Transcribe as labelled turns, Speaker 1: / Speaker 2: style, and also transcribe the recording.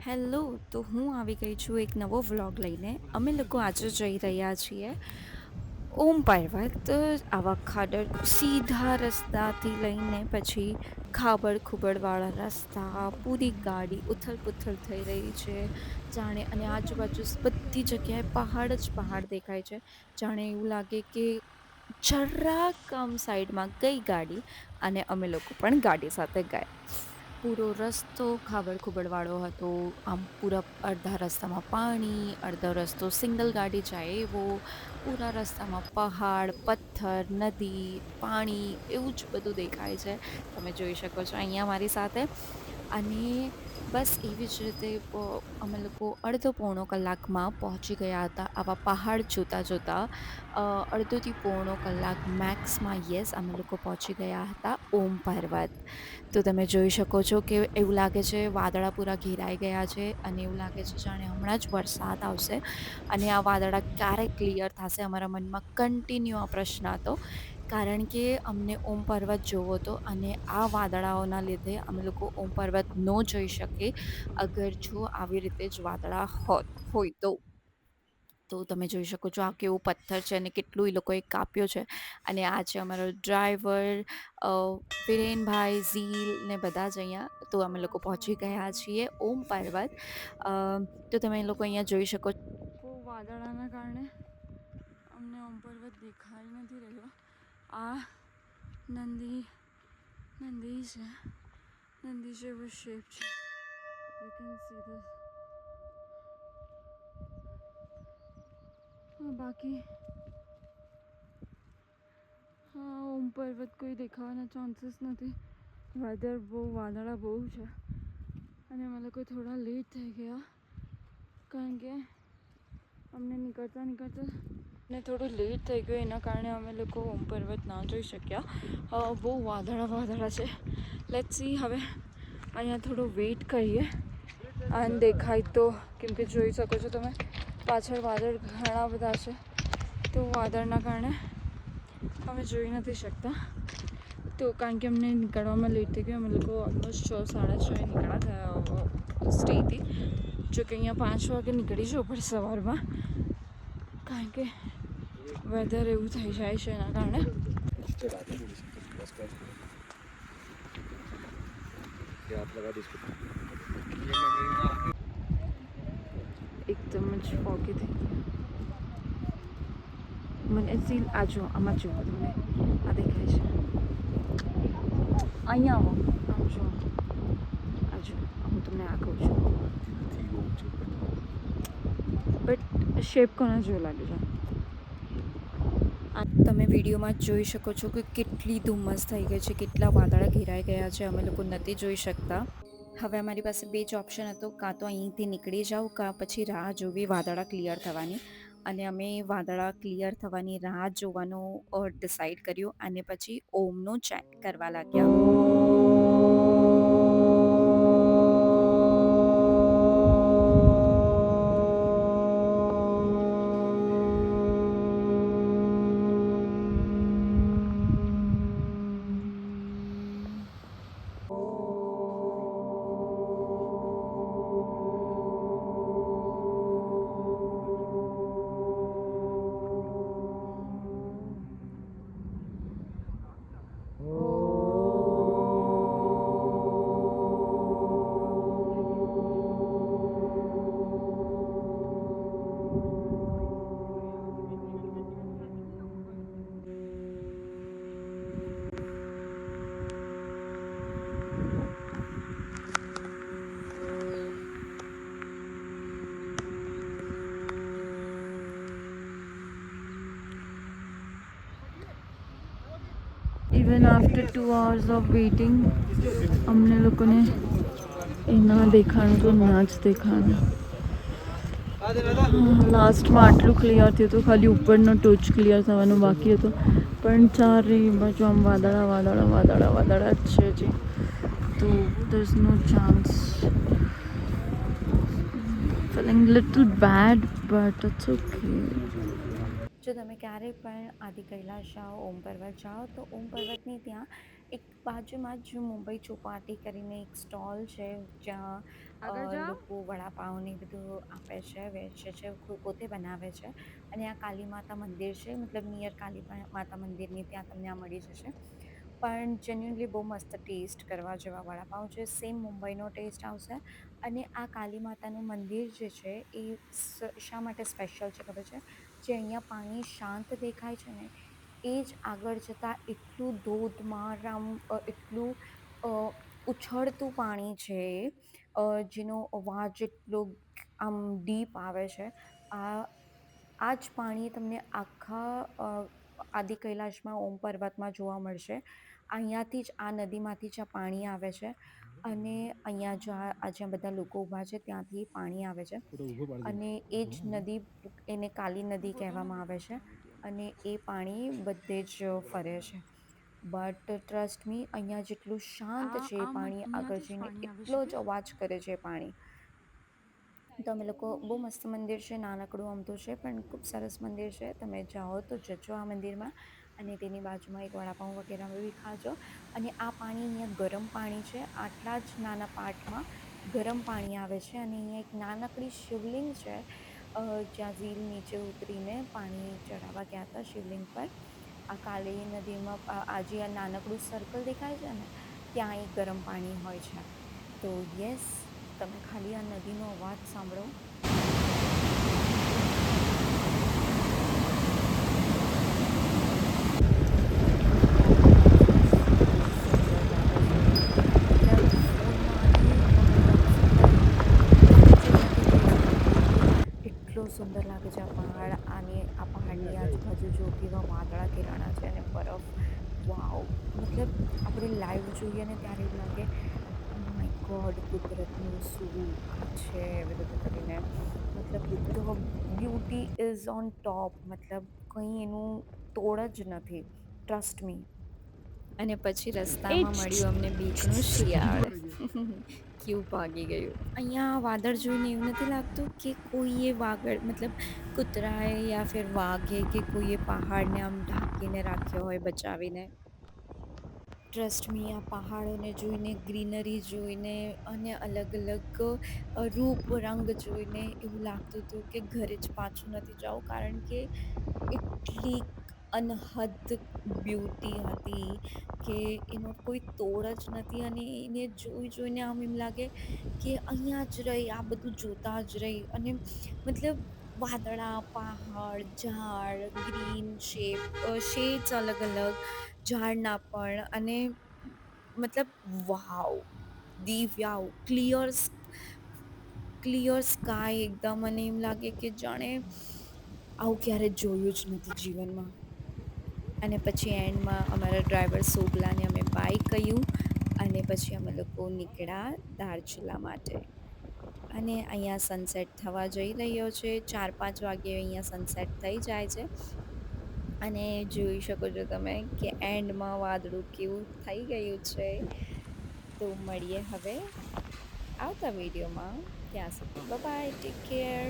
Speaker 1: Hello. તો હું આવી ગઈ છું એક નવો વ્લોગ લઈને. અમે લોકો આજે જઈ રહ્યા છીએ ઓમ પર્વત. આવા ખાડર સીધા રસ્તાથી લઈને પછી ખાબડ ખુબડવાળા રસ્તા, પૂરી ગાડી ઉથલ પુથલ થઈ રહી છે જાણે, અને આજુબાજુ બધી જગ્યાએ પહાડ જ પહાડ દેખાય છે. જાણે એવું લાગે કે જરાક આમ સાઈડમાં ગઈ ગાડી અને અમે લોકો પણ ગાડી સાથે ગયા. પૂરો રસ્તો ખાબડ ખુબડવાળો હતો. આમ પૂરા અડધા રસ્તામાં પાણી, અડધો રસ્તો સિંગલ ગાડી જાય એવો, પૂરા રસ્તામાં પહાડ, પથ્થર, નદી, પાણી એવું જ બધું દેખાય છે. તમે જોઈ શકો છો અહીંયા મારી સાથે. અને બસ એવી જ રીતે અમે લોકો અડધો પોણો કલાકમાં પહોંચી ગયા હતા આવા પહાડ જોતાં જોતાં. અડધોથી પોણો કલાક મેક્સમાં, યસ, અમે લોકો પહોંચી ગયા હતા ઓમ પર્વત. તો તમે જોઈ શકો છો કે એવું લાગે છે વાદળા પૂરા ઘેરાઈ ગયા છે અને એવું લાગે છે જાણે હમણાં જ વરસાદ આવશે અને આ વાદળા ક્યારે ક્લિયર થશે, અમારા મનમાં કન્ટિન્યુ આ પ્રશ્ન હતો. કારણ કે અમને ઓમ પર્વત જોવો હતો અને આ વાદળાઓના લીધે અમે લોકો ઓમ પર્વત ન જોઈ શકીએ અગર જો આવી રીતે જ વાદળા હોય તો. તો તમે જોઈ શકો છો આ કેવો પથ્થર છે અને કેટલું એ લોકોએ કાપ્યો છે. અને આ છે અમારો ડ્રાઈવર વિરેનભાઈ, ઝીલ ને બધા જ અહીંયા. તો અમે લોકો પહોંચી ગયા છીએ ઓમ પર્વત. તો તમે એ લોકો અહીંયા જોઈ શકો છો. બહુ વાદળાના કારણે અમને ઓમ પર્વત દેખાઈ નથી રહ્યો. આ નંદી છે, નંદી જેવો શેપ છે. You can see this. બાકી હા, ઓમ પર્વત કોઈ દેખાવાના ચાન્સીસ નથી. વાદળા બહુ છે અને અમે લોકો થોડા લેટ થઈ ગયા કારણ કે અમને નીકળતા ને થોડું લેટ થઈ ગયું. એના કારણે અમે લોકો ઓમ પર્વત ના જોઈ શક્યા. બહુ વાદળા છે. લેટ્સ સી, હવે અહીંયા થોડો વેઇટ કરીએ અને દેખાય તો, કેમ કે જોઈ શકો છો તમે પાછળ વાદળ ઘણા બધા છે. તો વાદળના કારણે અમે જોઈ નથી શકતા. તો કારણ કે અમને નીકળવામાં લેટ થઈ ગયો. અમે લોકો ઓલમોસ્ટ 6-6:30 નીકળ્યા હતા સ્ટેથી. જો કે અહીંયા 5 વાગે નીકળી જવું પડે સવારમાં, કારણ કે વેધર એવું થઈ જાય છે એના કારણે. એકદમ જ ફોગી થઈ ગયું. મને સીલ આમાં જુઓ તમે, આ દેખાય છે. અહીંયા આવો, આમ જુઓ, આ જુઓ, હું તમને આ કહું છું. બટ શેપ કોના જેવો લાગે છે? તમે વિડીયોમાં જોઈ શકો છો કે કેટલી ધુમ્મસ થઈ ગઈ છે, કેટલા વાદળા ઘેરાઈ ગયા છે. અમે લોકો નથી જોઈ શકતા. હવે અમારી પાસે બે જ ઓપ્શન હતો, કાં તો અહીંથી નીકળી જાઓ કાં પછી રાહ જોવી વાદળા ક્લિયર થવાની. અને અમે વાદળા ક્લિયર થવાની રાહ જોવાનું ડિસાઈડ કર્યું અને પછી ઓમનું ચેક કરવા લાગ્યા. Even after 2 hours of waiting અમને લોકોને ના દેખાણું તો ના જ દેખાણું. લાસ્ટમાં આટલું ક્લિયર થયું હતું, ખાલી ઉપરનો ટોચ ક્લિયર થવાનું બાકી હતું. પણ ચારે બાજુ આમ વાદળા જ છે હજી. તો there is no chance. Feeling little bad but it's okay. જો તમે ક્યારેય પણ આદિ કૈલાશ જાઓ, ઓમ પર્વત જાઓ, તો ઓમ પર્વતની ત્યાં એક બાજુમાં જ મુંબઈ ચોપાટી કરીને એક સ્ટોલ છે, જ્યાં આગળ જાઓ.
Speaker 2: લોકો વડાપાઉં ને એ બધું આપે છે, વેચે છે, પોતે બનાવે છે. અને આ કાલી માતા મંદિર છે, મતલબ નિયર કાલી માતા મંદિરની ત્યાં તમને આ મળી જશે. પણ જેન્યુઇનલી બહુ મસ્ત ટેસ્ટ કરવા જેવા વડાપાઉં છે. સેમ મુંબઈનો ટેસ્ટ આવશે. અને આ કાલી માતાનું મંદિર જે છે એ શા માટે સ્પેશિયલ છે ખબર છે? જે અહીંયા પાણી શાંત દેખાય છે ને એ જ આગળ જતાં એટલું ધોધમાર આમ એટલું અ, ઉછળતું પાણી છે જેનો અવાજ એટલો આમ ડીપ આવે છે. આ આ જ પાણી તમને આખા આદિ કૈલાશમાં ઓમ પર્વતમાં જોવા મળશે. અહીંયાથી જ આ નદીમાંથી જ આ પાણી આવે છે અને અહીંયા જ્યાં બધા લોકો ઊભા છે ત્યાંથી પાણી આવે છે અને એ જ નદી એને કાલી નદી કહેવામાં આવે છે અને એ પાણી બધે જ ફરે છે. બટ ટ્રસ્ટ મી અહીંયા જેટલું શાંત
Speaker 1: આ
Speaker 2: છે એ
Speaker 1: આ
Speaker 2: પાણી આગળ
Speaker 1: અહીંયાથી જ
Speaker 2: જઈને
Speaker 1: પાણી આવે છે
Speaker 2: એટલો
Speaker 1: કે
Speaker 2: જ અવાજ કરે છે એ પાણી. તો અમે લોકો બહુ મસ્ત મંદિર છે, નાનકડું અમથું છે પણ ખૂબ સરસ મંદિર છે. તમે જાઓ તો જજો આ મંદિરમાં અને તેની બાજુમાં એક વડાપાઉં વગેરે બી ખાજો. અને આ પાણી અહીંયા ગરમ પાણી છે. આટલા જ નાના પાટમાં ગરમ પાણી આવે છે અને અહીંયા એક નાનકડી શિવલિંગ છે જ્યાં ઝીલ નીચે ઉતરીને પાણી ચડાવવા ગયા હતા શિવલિંગ પર. આ કાલી નદીમાં આજે આ નાનકડું સર્કલ દેખાય છે ને ત્યાં એક ગરમ પાણી હોય છે. તો યસ, તમે ખાલી આ નદીનો અવાજ સાંભળો. એટલું સુંદર લાગે છે. મતલબ ફોનમાં નહીં તમે દર્શન કરીને વાંચી જ નથી કહી શકતી એટલો સુંદર લાગે છે આ પહાડ. આ પહાડની આજુબાજુ જો કેવા વાદળા ઘેરાણા છે અને બરફ. વાવ! મતલબ આપણે લાઈવ જોઈએ ને ત્યારે એવું લાગે ઓ માય ગોડ કુદરતનું શું આ છે એવી રીતે કરીને. મતલબ the beauty is on top. મતલબ કંઈ એનું તોડ જ નથી. Trust me. અને પછી
Speaker 1: એ
Speaker 2: રસ્તામાં
Speaker 1: જ
Speaker 2: મળ્યું અમને બીકનું શિયાળ. કેવું ભાગી ગયું. અહીંયા વાદળ જોઈને એવું નથી લાગતું કે કોઈએ વાગડ મતલબ કૂતરાએ યા ફિર વાઘે કે કોઈએ પહાડને આમ ઢાંકીને રાખ્યો હોય બચાવીને. ટ્રસ્ટ મી આ પહાડોને જોઈને, ગ્રીનરી જોઈને અને અલગ અલગ રૂપ રંગ જોઈને એવું લાગતું હતું કે ઘરે જ પાછું નથી જવું કારણ કે એટલી અનહદ બ્યુટી હતી કે એનો કોઈ તોડ જ નથી અને એને જોઈ જોઈને આમ એમ લાગે કે અહીંયા જ રહી આ બધું જોતા જ રહી. અને મતલબ વાદળા, પહાડ, ઝાડ, ગ્રીન શેડ્સ અલગ અલગ ઝાડના પણ અને મતલબ વાવ! દિવ્યાવ ક્લિયર સ્કાય એકદમ અને એમ લાગે કે જાણે આવું ક્યારે જોયું જ નથી જીવનમાં. અને પછી એન્ડમાં અમારા ડ્રાઈવર સોગલાને અમે બાય કહ્યું અને પછી અમે લોકો નીકળ્યા ધારચુલા માટે. અને અહીંયા સનસેટ થવા જઈ રહ્યો છે. 4-5 વાગ્યે અહીંયા સનસેટ થઈ જાય છે. અને જોઈ શકો છો તમે કે એન્ડમાં વાદળું કેવું થઈ ગયું છે. તો મળીએ હવે આવતા વિડીયોમાં. ત્યાં સુધી બાય બાય, ટેક કેર.